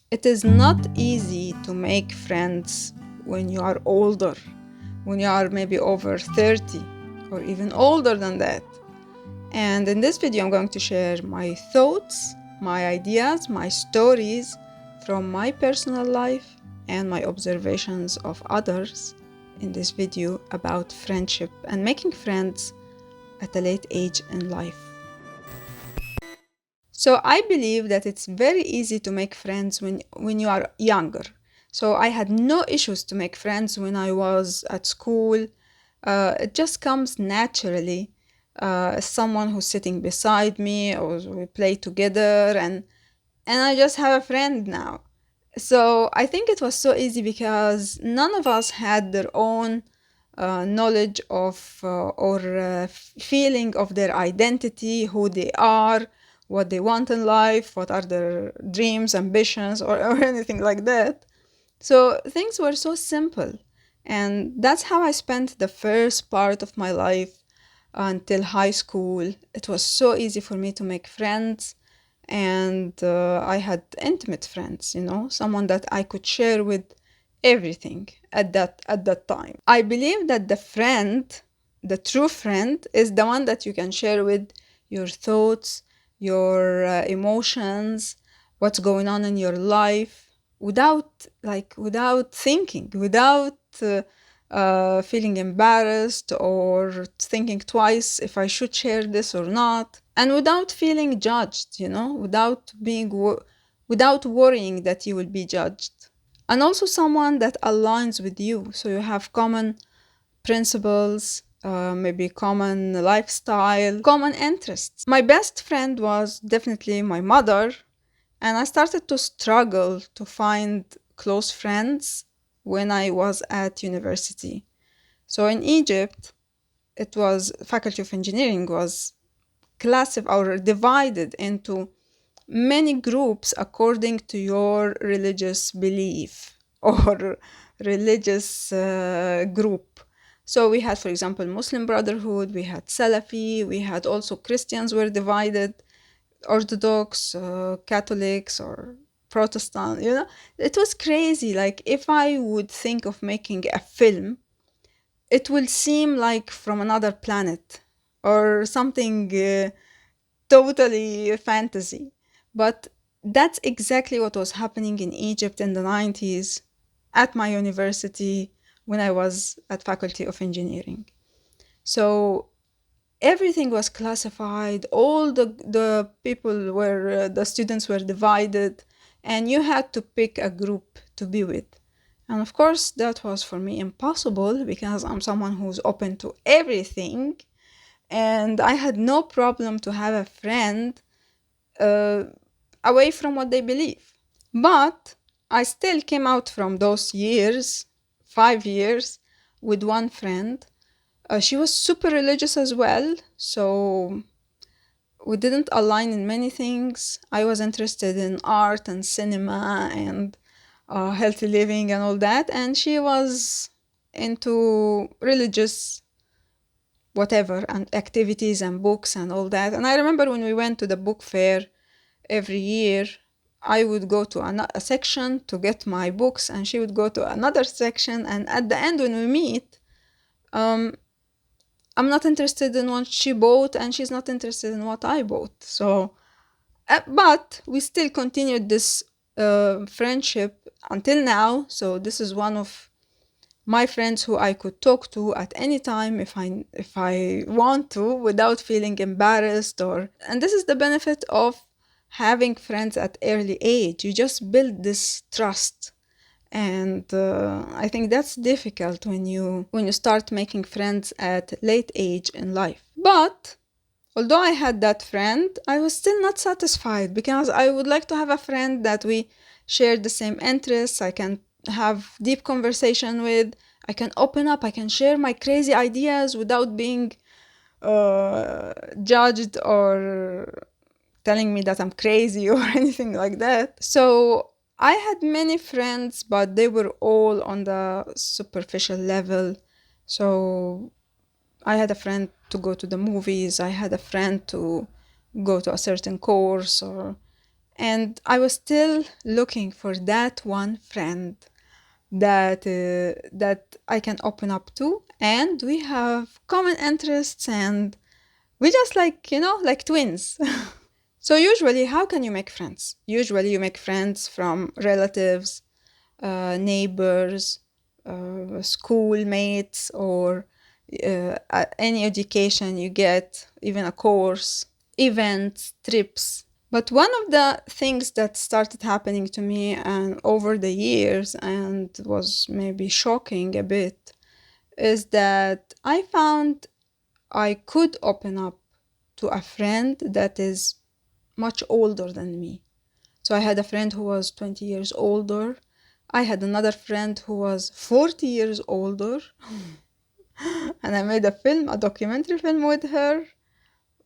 It is not easy to make friends when you are older, when you are maybe over 30 or even older than that. And in this video, I'm going to share my thoughts, my ideas, my stories from my personal life and my observations of others in this video about friendship and making friends at a late age in life. So I believe that it's very easy to make friends when you are younger. So I had no issues to make friends when I was at school. It just comes naturally. Someone who's sitting beside me, or we play together, and I just have a friend now. So I think it was so easy because none of us had their own knowledge of or feeling of their identity, who they are, what they want in life, what are their dreams, ambitions, or anything like that. So things were so simple. And that's how I spent the first part of my life until high school. It was so easy for me to make friends. And I had intimate friends, someone that I could share with everything at that time. I believe that the true friend, is the one that you can share with your thoughts, your emotions, what's going on in your life, without thinking, without feeling embarrassed or thinking twice if I should share this or not, and without feeling judged, without worrying that you will be judged. And also someone that aligns with you, so you have common principles, maybe common lifestyle, common interests. My best friend was definitely my mother, and I started to struggle to find close friends when I was at university. So in Egypt, it was Faculty of Engineering was classified or divided into many groups according to your religious belief or religious group. So we had, for example, Muslim Brotherhood, we had Salafi, we had also Christians were divided, Orthodox, Catholics, or Protestant. It was crazy. Like, if I would think of making a film, it will seem like from another planet or something totally fantasy. But that's exactly what was happening in Egypt in the 90s at my university when I was at Faculty of Engineering. So everything was classified, all the people were, the students were divided, and you had to pick a group to be with. And of course, that was for me impossible because I'm someone who's open to everything. And I had no problem to have a friend uh, away from what they believe. But I still came out from those years, 5 years, with one friend. She was super religious as well, so we didn't align in many things. I was interested in art and cinema and healthy living and all that, and she was into religious whatever and activities and books and all that. And I remember when we went to the book fair every year, I would go to a section to get my books, and she would go to another section. And at the end, when we meet, um, I'm not interested in what she bought, and she's not interested in what I bought. So, but we still continued this friendship until now. So this is one of my friends who I could talk to at any time if I want to, without feeling embarrassed. And this is the benefit of having friends at early age. You just build this trust. And I think that's difficult when you start making friends at late age in life. But although I had that friend, I was still not satisfied because I would like to have a friend that we share the same interests, I can have deep conversation with, I can open up, I can share my crazy ideas without being judged or telling me that I'm crazy or anything like that. So I had many friends, but they were all on the superficial level. So I had a friend to go to the movies, I had a friend to go to a certain course, And I was still looking for that one friend that I can open up to, and we have common interests, and we just like twins. So usually, how can you make friends? Usually you make friends from relatives, neighbors, schoolmates, or any education you get, even a course, events, trips. But one of the things that started happening to me and over the years and was maybe shocking a bit is that I found I could open up to a friend that is much older than me. So I had a friend who was 20 years older. I had another friend who was 40 years older. And I made a documentary film with her,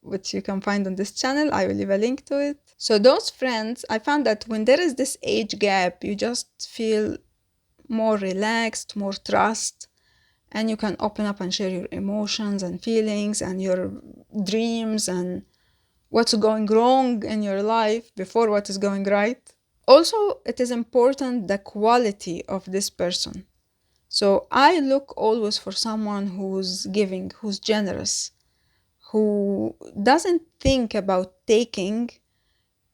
which you can find on this channel. I will leave a link to it. So those friends, I found that when there is this age gap, you just feel more relaxed, more trust, and you can open up and share your emotions and feelings and your dreams and what's going wrong in your life before what is going right. Also, it is important the quality of this person. So I look always for someone who's giving, who's generous, who doesn't think about taking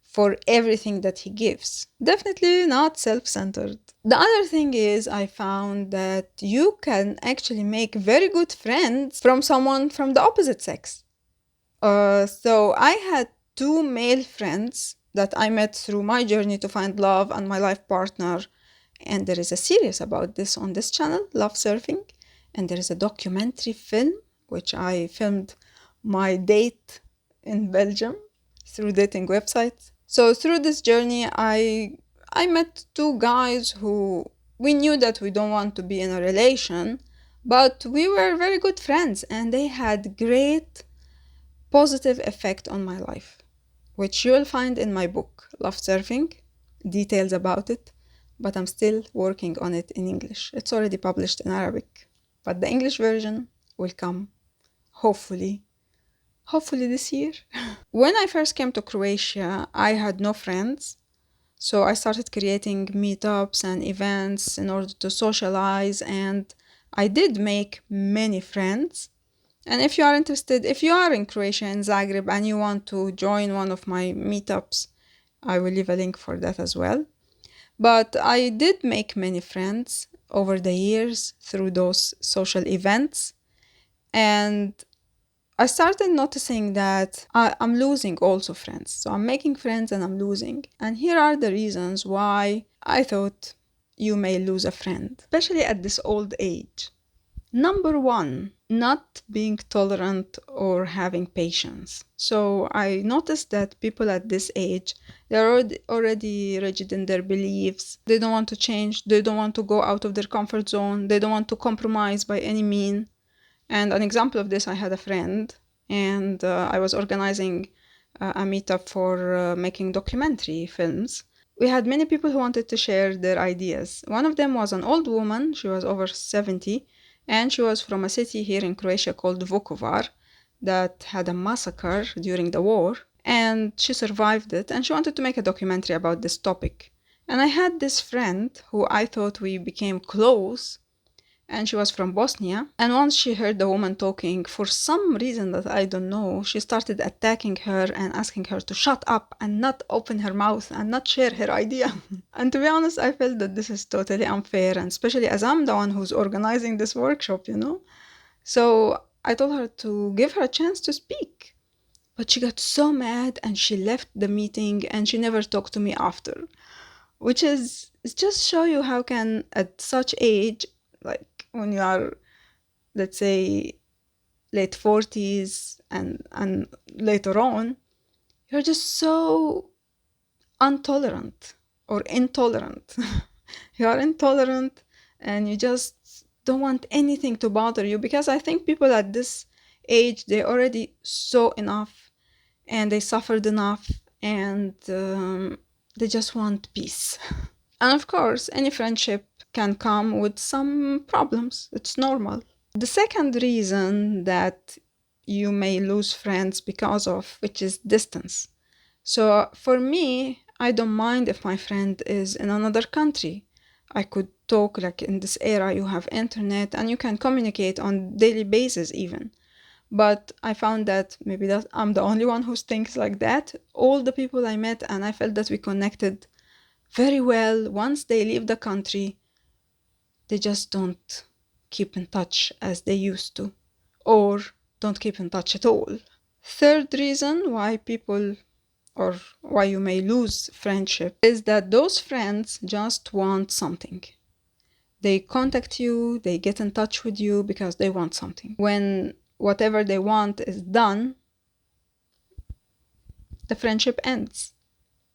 for everything that he gives. Definitely not self-centered. The other thing is I found that you can actually make very good friends from someone from the opposite sex. So I had two male friends that I met through my journey to find love and my life partner. And there is a series about this on this channel, Love Surfing. And there is a documentary film, which I filmed my date in Belgium through dating websites. So through this journey, I met two guys who we knew that we don't want to be in a relation, but we were very good friends and they had great positive effect on my life, which you will find in my book, Love Surfing, details about it, but I'm still working on it in English. It's already published in Arabic, but the English version will come, hopefully this year. When I first came to Croatia, I had no friends, so I started creating meetups and events in order to socialize, and I did make many friends. And if you are interested, if you are in Croatia, in Zagreb, and you want to join one of my meetups, I will leave a link for that as well. But I did make many friends over the years through those social events. And I started noticing that I'm losing also friends. So I'm making friends and I'm losing. And here are the reasons why I thought you may lose a friend, especially at this old age. Number one, not being tolerant or having patience. So I noticed that people at this age, they're already rigid in their beliefs. They don't want to change. They don't want to go out of their comfort zone. They don't want to compromise by any means. And an example of this, I had a friend and I was organizing a meetup for making documentary films. We had many people who wanted to share their ideas. One of them was an old woman. She was over 70. And she was from a city here in Croatia called Vukovar that had a massacre during the war. And she survived it. And she wanted to make a documentary about this topic. And I had this friend who I thought we became close. And she was from Bosnia. And once she heard the woman talking, for some reason that I don't know, she started attacking her and asking her to shut up and not open her mouth and not share her idea. And to be honest, I felt that this is totally unfair, and especially as I'm the one who's organizing this workshop, So I told her to give her a chance to speak. But she got so mad and she left the meeting and she never talked to me after. Which is just show you how can, at such age, like when you are, let's say, late 40s and later on, you're just so intolerant. You are intolerant and you just don't want anything to bother you, because I think people at this age, they already saw enough and they suffered enough, and they just want peace. And of course, any friendship can come with some problems. It's normal. The second reason that you may lose friends because of, which is distance. So for me, I don't mind if my friend is in another country. I could talk, like in this era, you have internet and you can communicate on daily basis even. But I found that maybe that I'm the only one who thinks like that. All the people I met, and I felt that we connected very well. Once they leave the country, they just don't keep in touch as they used to, or don't keep in touch at all. Third reason why people, or why you may lose friendship, is that those friends just want something. They contact you, they get in touch with you because they want something. When whatever they want is done, the friendship ends.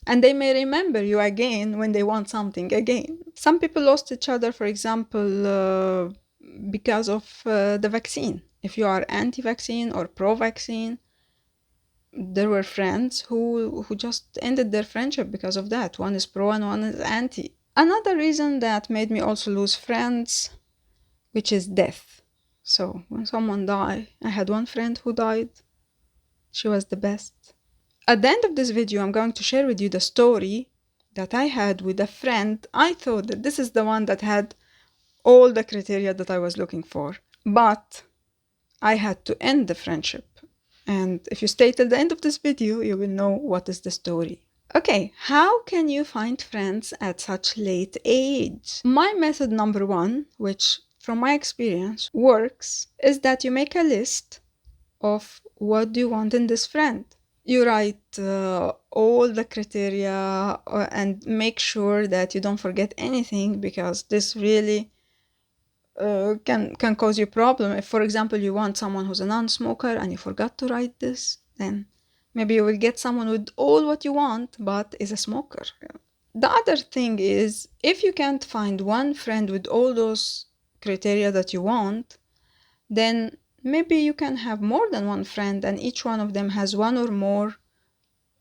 And they may remember you again when they want something again. Some people lost each other, for example, because of the vaccine. If you are anti-vaccine or pro-vaccine, there were friends who just ended their friendship because of that. One is pro and one is anti. Another reason that made me also lose friends, which is death. So when someone died, I had one friend who died. She was the best. At the end of this video, I'm going to share with you the story that I had with a friend. I thought that this is the one that had all the criteria that I was looking for. But I had to end the friendship. And if you stay till the end of this video, you will know what is the story. Okay, how can you find friends at such late age? My method number one, which from my experience works, is that you make a list of what do you want in this friend. You write all the criteria and make sure that you don't forget anything, because this really can cause you problem. If, for example, you want someone who's a non-smoker and you forgot to write this, then maybe you will get someone with all what you want but is a smoker. The other thing is, if you can't find one friend with all those criteria that you want, then maybe you can have more than one friend and each one of them has one or more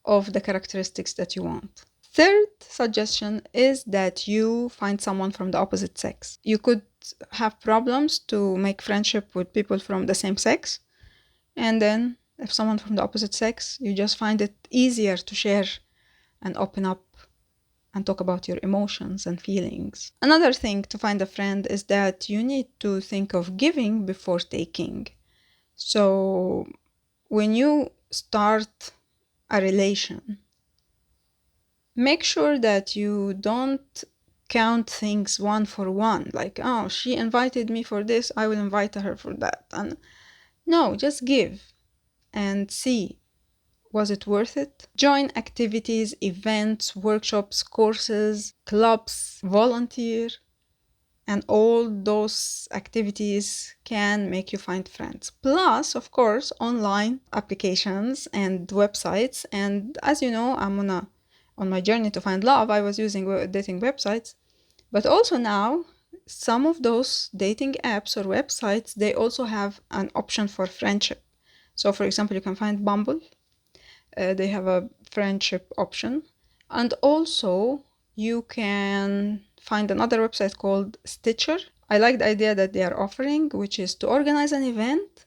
of the characteristics that you want. Third suggestion is that you find someone from the opposite sex. You could have problems to make friendship with people from the same sex, and then if someone from the opposite sex, you just find it easier to share and open up and talk about your emotions and feelings. Another thing to find a friend is that you need to think of giving before taking. So when you start a relation, make sure that you don't count things one for one, like, oh, she invited me for this, I will invite her for that. And no, just give and see, was it worth it? Join activities, events, workshops, courses, clubs, volunteer, and all those activities can make you find friends. Plus, of course, online applications and websites. And as you know, I'm on my journey to find love, I was using dating websites. But also now, some of those dating apps or websites, they also have an option for friendship. So for example, you can find Bumble. They have a friendship option. And also you can find another website called Stitcher. I like the idea that they are offering, which is to organize an event,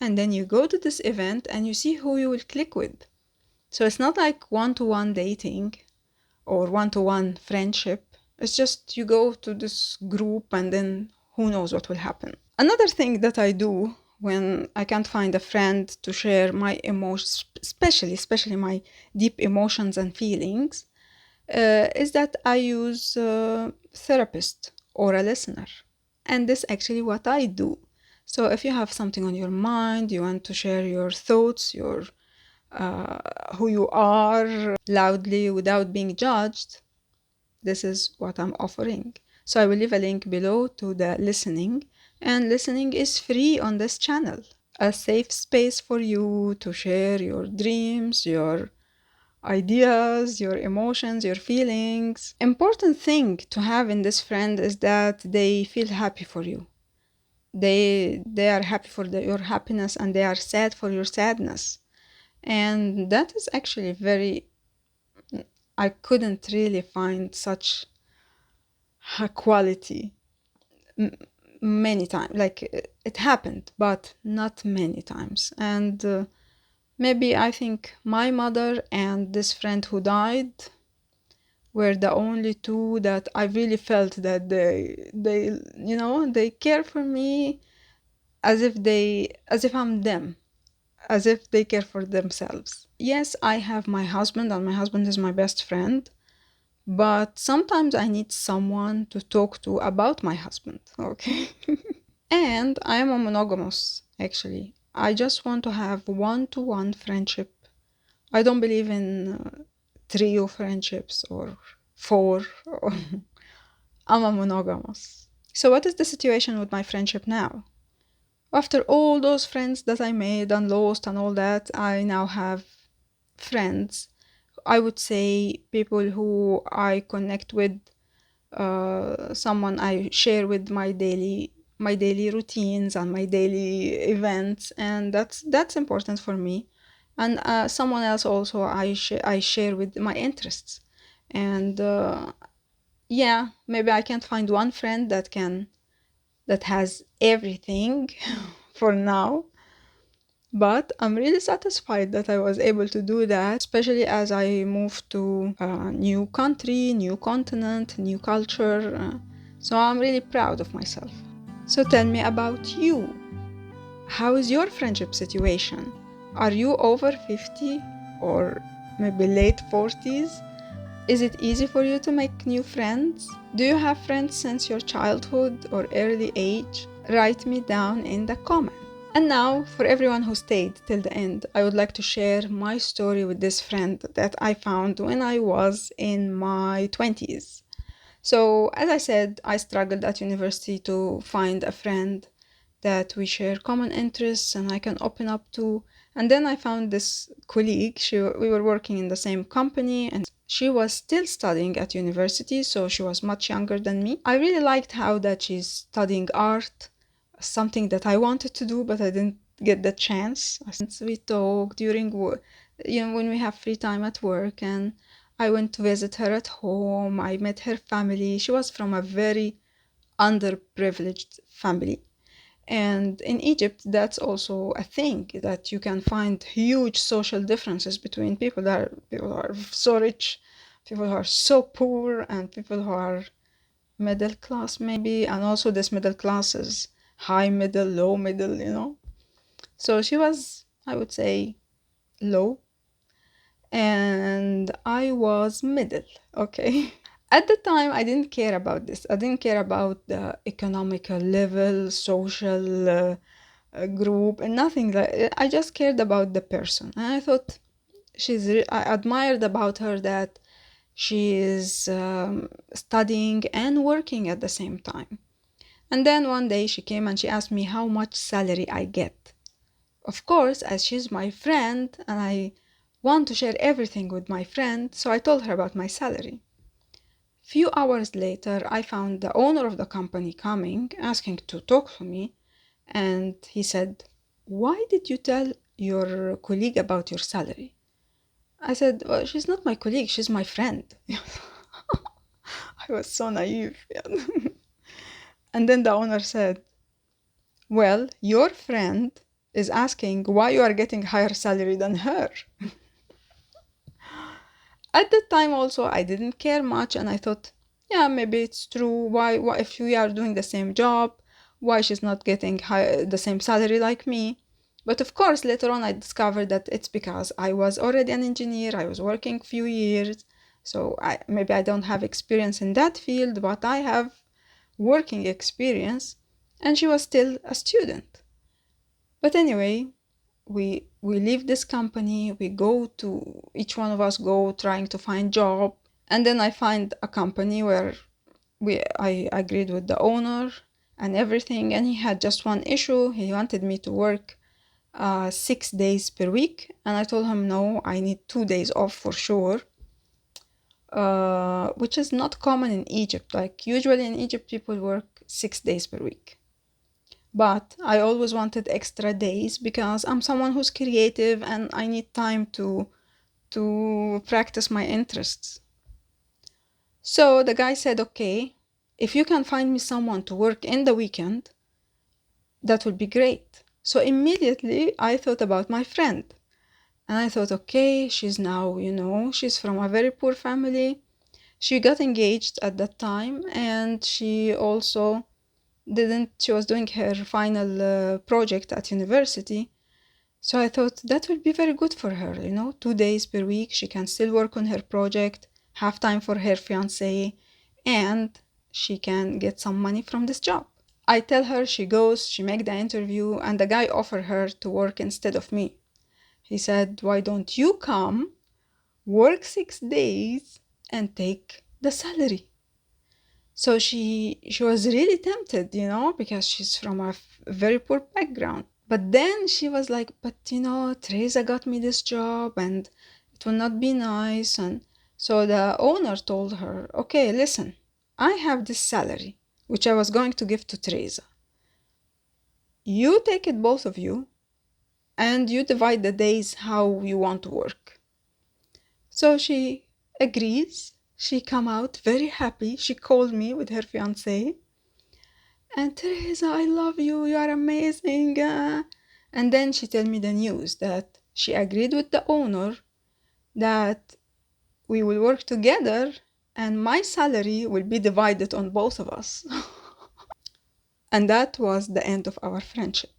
and then you go to this event and you see who you will click with. So it's not like one-to-one dating or one-to-one friendship. It's just you go to this group and then who knows what will happen. Another thing that I do when I can't find a friend to share my emotions, especially my deep emotions and feelings, is that I use a therapist or a listener. And this is actually what I do. So if you have something on your mind, you want to share your thoughts, your who you are loudly without being judged, this is what I'm offering. So I will leave a link below to the listening, and listening is free on this channel. A safe space for you to share your dreams, your ideas, your emotions, your feelings. Important thing to have in this friend is that they feel happy for you. They are happy for your happiness, and they are sad for your sadness. And that is actually I couldn't really find such a quality many times. Like it happened, but not many times. And maybe I think my mother and this friend who died, were the only two that I really felt that they care for me as if I'm them, as if they care for themselves. Yes, I have my husband, and my husband is my best friend, but sometimes I need someone to talk to about my husband, okay? And I am a monogamous, actually. I just want to have one-to-one friendship. I don't believe in trio friendships or four. I'm a monogamous. So what is the situation with my friendship now? After all those friends that I made and lost and all that, I now have friends. I would say people who I connect with, someone I share with my daily routines and my daily events, and that's important for me. And someone else also I share with my interests. And yeah, maybe I can't find one friend that has everything for now, but I'm really satisfied that I was able to do that, especially as I moved to a new country, new continent, new culture. So I'm really proud of myself. So tell me about you. How is your friendship situation? Are you over 50 or maybe late 40s? Is it easy for you to make new friends? Do you have friends since your childhood or early age? Write me down in the comments. And now, for everyone who stayed till the end, I would like to share my story with this friend that I found when I was in my 20s. So, as I said, I struggled at university to find a friend that we share common interests and I can open up to. And then I found this colleague. We were working in the same company and she was still studying at university, so she was much younger than me. I really liked how that she's studying art, something that I wanted to do, but I didn't get the chance. We talked during when we have free time at work, and I went to visit her at home. I met her family. She was from a very underprivileged family. And in Egypt, that's also a thing that you can find huge social differences between people people who are so rich, people who are so poor, and people who are middle class maybe, and also this middle classes, high middle, low middle. So she was, I would say, low, and I was middle, okay? At the time, I didn't care about this. I didn't care about the economical level, social group, and nothing. I just cared about the person. And I thought I admired about her that she is studying and working at the same time. And then one day she came and she asked me how much salary I get. Of course, as she's my friend and I want to share everything with my friend, so I told her about my salary. Few hours later, I found the owner of the company coming, asking to talk to me, and he said, "Why did you tell your colleague about your salary?" I said, "Well, she's not my colleague, she's my friend." I was so naive. And then the owner said, "Well, your friend is asking why you are getting higher salary than her." At that time also, I didn't care much and I thought, yeah, maybe it's true. Why if we are doing the same job, why she's not getting the same salary like me? But of course, later on, I discovered that it's because I was already an engineer. I was working few years. So maybe I don't have experience in that field, but I have working experience. And she was still a student. But anyway, we leave this company, we go to, each one of us go trying to find job. And then I find a company where I agreed with the owner and everything. And he had just one issue. He wanted me to work 6 days per week. And I told him, no, I need 2 days off for sure. Which is not common in Egypt. Like usually in Egypt, people work 6 days per week. But I always wanted extra days because I'm someone who's creative and I need time to practice my interests. So the guy said, okay, if you can find me someone to work in the weekend, that would be great. So immediately I thought about my friend. And I thought, okay, she's now, she's from a very poor family. She got engaged at that time, and she also she was doing her final project at university. So I thought that would be very good for her, 2 days per week. She can still work on her project, have time for her fiance, and she can get some money from this job. I tell her, she goes, she make the interview, and the guy offered her to work instead of me. He said, why don't you come, work 6 days, and take the salary? So she was really tempted, because she's from a very poor background. But then she was like, but Theresa got me this job and it will not be nice. And so the owner told her, okay, listen, I have this salary, which I was going to give to Theresa. You take it, both of you, and you divide the days how you want to work. So she agrees. She come out very happy. She called me with her fiance. And Theresa, I love you. You are amazing. And then she tell me the news that she agreed with the owner that we will work together and my salary will be divided on both of us. And that was the end of our friendship.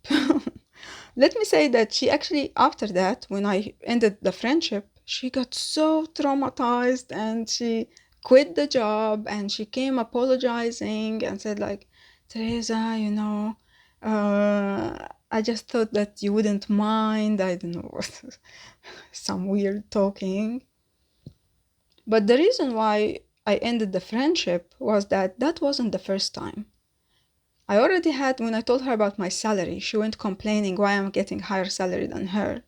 Let me say that she actually, after that, when I ended the friendship, she got so traumatized and she quit the job and she came apologizing and said like, Theresa, I just thought that you wouldn't mind. I don't know, some weird talking. But the reason why I ended the friendship was that wasn't the first time. I already had, when I told her about my salary, she went complaining why I'm getting higher salary than her.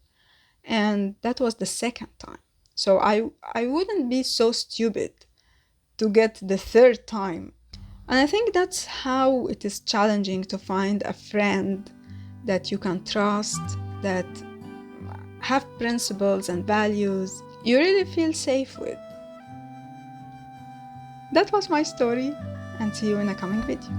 And that was the second time. So I wouldn't be so stupid to get the third time. And I think that's how it is challenging to find a friend that you can trust, that have principles and values you really feel safe with. That was my story, and see you in a coming video.